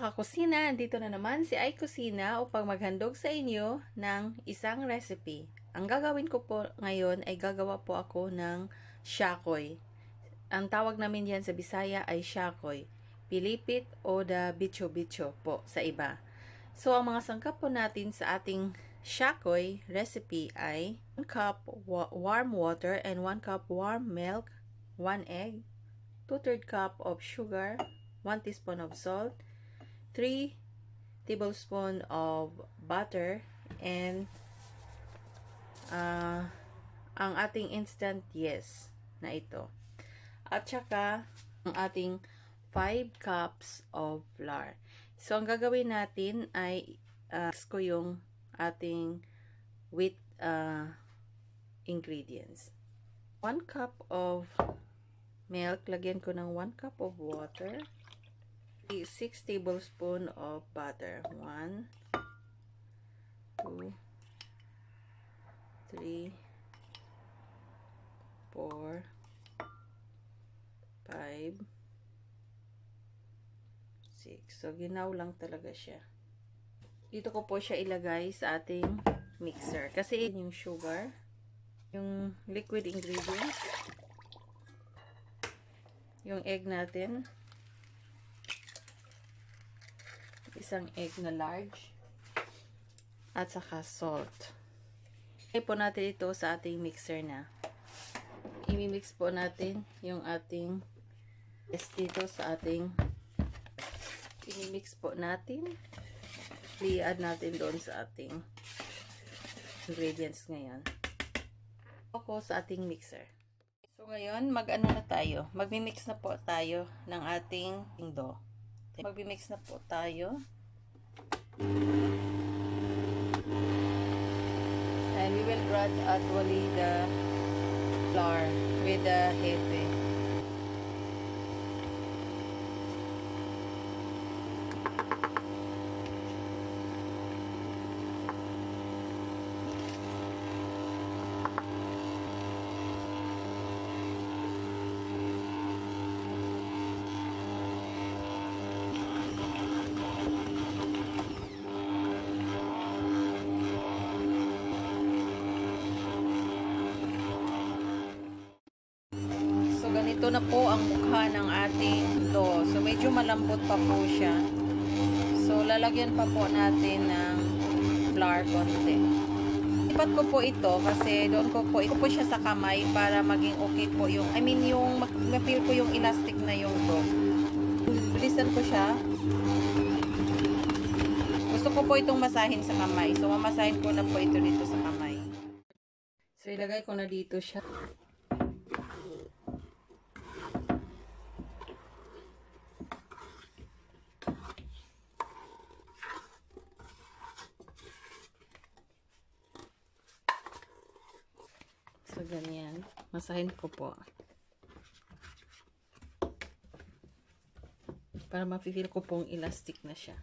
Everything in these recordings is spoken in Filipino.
kakusina, dito na naman si Ay Kusina upang maghandog sa inyo ng isang recipe. Ang gagawin ko po ngayon ay gagawa po ako ng Shakoy. Ang tawag namin yan sa Bisaya ay Shakoy. Pilipit o the Bicho po sa iba. So, ang mga sangkap po natin sa ating Shakoy recipe ay 1 cup warm water and 1 cup warm milk, 1 egg, 2/3 cup of sugar, 1 teaspoon of salt, 3 tablespoons of butter, and ang ating instant yeast na ito. At saka ang ating 5 cups of flour. So, ang gagawin natin ay mix ko yung ating wheat ingredients. 1 cup of milk, lagyan ko ng 1 cup of water. 6 tablespoons of butter. 1, 2, 3, 4, 5, 6. So, ginaw lang talaga siya. Dito ko po siya ilagay sa ating mixer. Kasi yung sugar, yung liquid ingredients, yung egg natin, isang egg na large, at saka salt. Ilagay po natin ito sa ating mixer na. I-mix po natin yung ating dito sa ating i-mix po natin. I-add natin doon sa ating ingredients ngayon. Ako sa ating mixer. So ngayon, mag-ano na tayo? Magmi-mix na po tayo ng ating dough. Magmi-mix na po tayo. And we will gradually the flour with the hefeteig. Ganito na po ang mukha ng ating dough. So, medyo malambot pa po siya. So, lalagyan pa po natin ng flour konti. Lipat ko po ito kasi doon ko po siya sa kamay para maging okay po yung, yung ma-feel ko yung elastic na yung dough. Bilisan ko siya. Gusto ko po itong masahin sa kamay. So, mamasahin ko na po ito dito sa kamay. So, ilagay ko na dito siya. So, ganyan. Masahin ko po. Para ma-feel ko pong elastic na siya.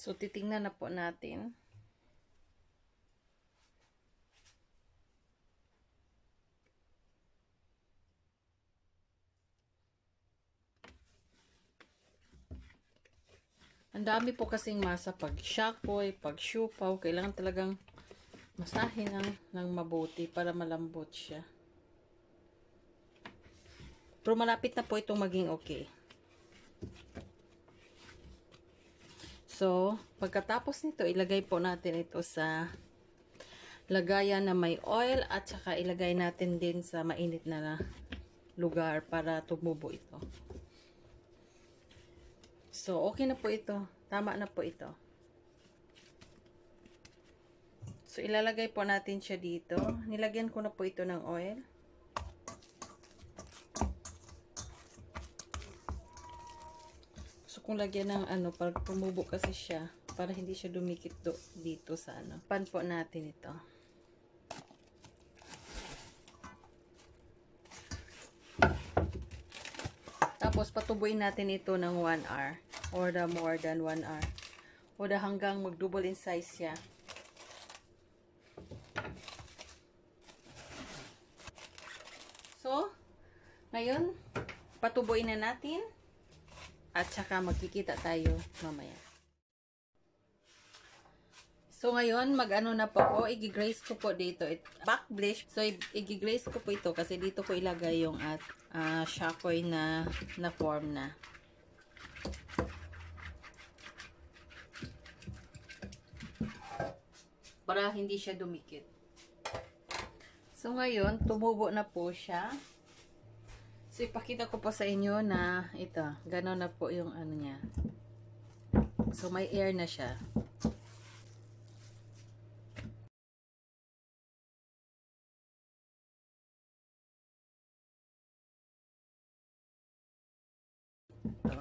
So, titingnan na po natin. Ang dami po kasing masa pag shakoy, pag siupaw. Kailangan talagang masahin ng mabuti para malambot siya. Pero malapit na po itong maging okay. So, pagkatapos nito, ilagay po natin ito sa lagayan na may oil at saka ilagay natin din sa mainit na lugar para tumubo ito. So, okay na po ito. Tama na po ito. So, ilalagay po natin siya dito. Nilagyan ko na po ito ng oil. Gusto kong lagyan ng ano, para tumubo kasi siya. Para hindi siya dumikit dito sa ano. Pan po natin ito. Tapos patubuin natin ito ng 1 hour. Or the more than 1 hour. O the hanggang mag-double in size siya. So, ngayon, patubuin na natin. At saka magkikita tayo mamaya. So, ngayon, mag-ano na po ako. I-glaze ko po dito. Back bleach. So, i-glaze ko po ito kasi dito ko ilagay yung Shakoy na form na. Para hindi siya dumikit. So, ngayon, tumubo na po siya. So, ipakita ko po sa inyo na ito, gano'n na po yung ano niya. So, may air na siya. Ito.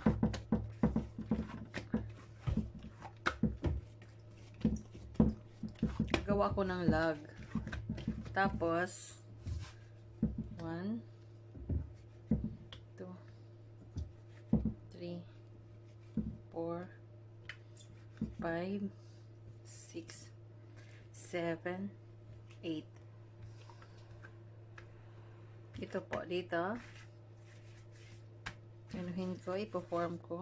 Gawa ko ng log. Tapos, 1, 2, 3, 4, 5, 6, 7, 8. Ito po, dito. Anuhin ko, ipo-form ko.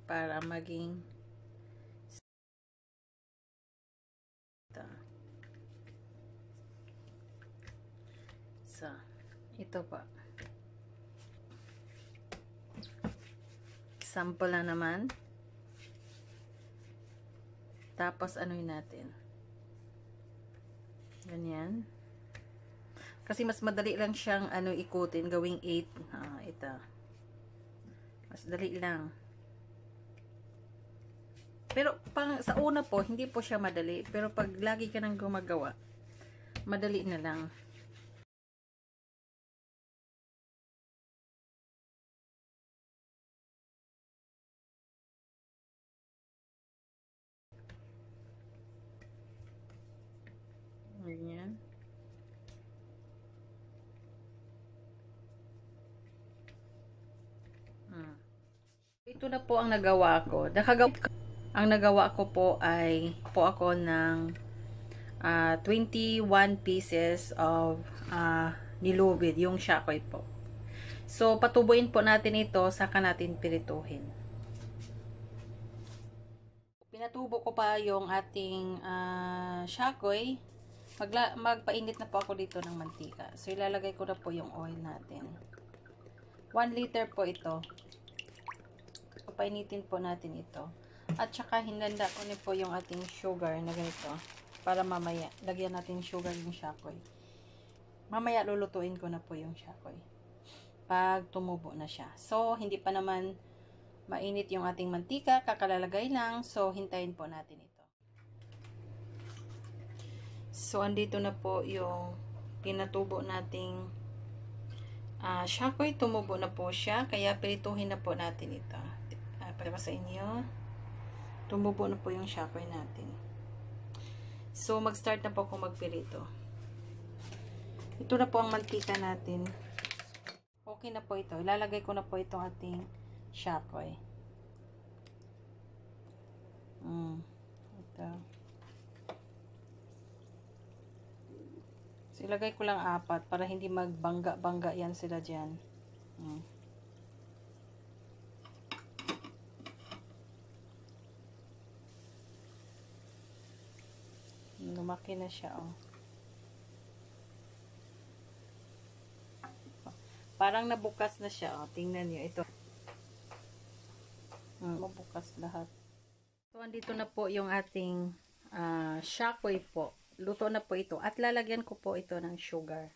Para maging so, ito pa. Sample na naman. Tapos, anuin natin. Ganyan. Kasi mas madali lang siyang ikutin, gawing 8. Ito. Mas dali lang. Pero sa una po, hindi po siya madali. Pero pag lagi ka nang gumagawa, madali na lang. Ganyan. Ito na po ang nagawa ko. Ang nagawa ko po ay ako ng 21 pieces of nilubid, yung Shakoy po. So, patubuin po natin ito, saka natin pirituhin. Pinatubo ko pa yung ating Shakoy. Magpainit na po ako dito ng mantika. So, ilalagay ko na po yung oil natin. 1 liter po ito. Painitin po natin ito. At saka hinanda ko na po yung ating sugar na ganito. Para mamaya, lagyan natin sugar yung Shakoy. Mamaya lulutuin ko na po yung Shakoy. Pag tumubo na siya. So, hindi pa naman mainit yung ating mantika. Kakalalagay lang. So, hintayin po natin ito. So, andito na po yung pinatubo nating Shakoy. Tumubo na po siya. Kaya pirituhin na po natin ito. Para sa inyo, tumubo na po yung Shakoy natin. So, mag-start na po akong magpirito. Ito na po ang mantika natin. Okay na po ito. Ilalagay ko na po itong ating Shakoy. Ito. So, ilagay ko lang 4 para hindi magbangga-bangga yan sila dyan. Lumaki na siya, oh. Parang nabukas na siya, oh. Tingnan niyo, ito. Mabukas lahat. So, andito na po yung ating Shakoy po. Luto na po ito. At lalagyan ko po ito ng sugar.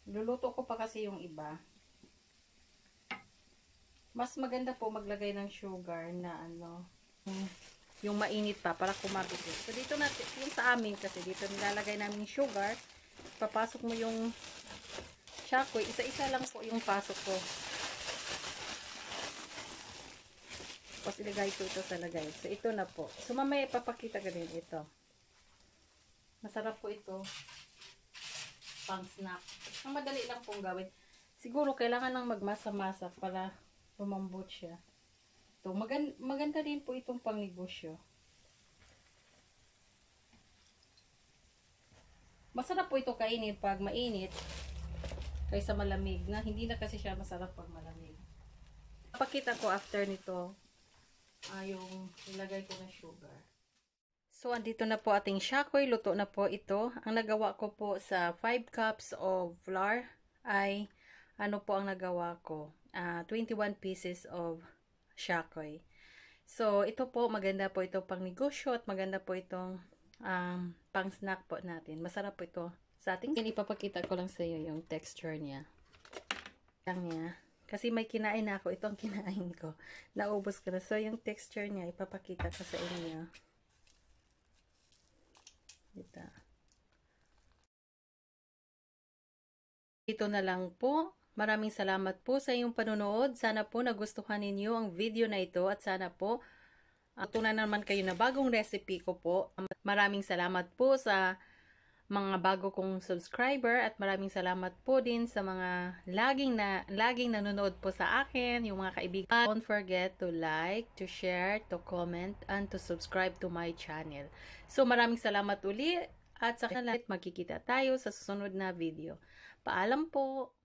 Luluto ko pa kasi yung iba. Mas maganda po maglagay ng sugar na yung mainit pa para kumabigay. So dito natin, yung sa amin kasi dito nilalagay namin sugar. Papasok mo yung Shakoy, isa-isa lang po yung pasok ko. Tapos ilagay ko ito sa lagay. So ito na po. So mamaya ipapakita ko din ito. Masarap po ito. Pang snack. Ang madali lang pong gawin. Siguro kailangan lang magmasa-masa para lumambot siya. Ito, maganda din po itong pangnegosyo. Masarap po ito kainin pag mainit kaysa malamig. Na hindi na kasi siya masarap pag malamig. Pakita ko after nito yung ilagay ko na sugar. So, andito na po ating Shakoy. Luto na po ito. Ang nagawa ko po sa 5 cups of flour ay ano po ang nagawa ko? 21 pieces of Shakoy. So, ito po, maganda po ito pang negosyo at maganda po itong pang snack po natin. Masarap po ito sa ating. Ipapakita ko lang sa iyo yung texture niya. Lang niya. Kasi may kinain na ako. Ito ang kinain ko. Naubos ko na. So, yung texture niya, ipapakita ko sa inyo. Ito na lang po. Maraming salamat po sa iyong panunood. Sana po nagustuhan ninyo ang video na ito at sana po tunan naman kayo na bagong recipe ko po. Maraming salamat po sa mga bago kong subscriber at maraming salamat po din sa mga laging nanonood po sa akin, yung mga kaibigan. Don't forget to like, to share, to comment, and to subscribe to my channel. So maraming salamat uli at sa kanila magkikita tayo sa susunod na video. Paalam po!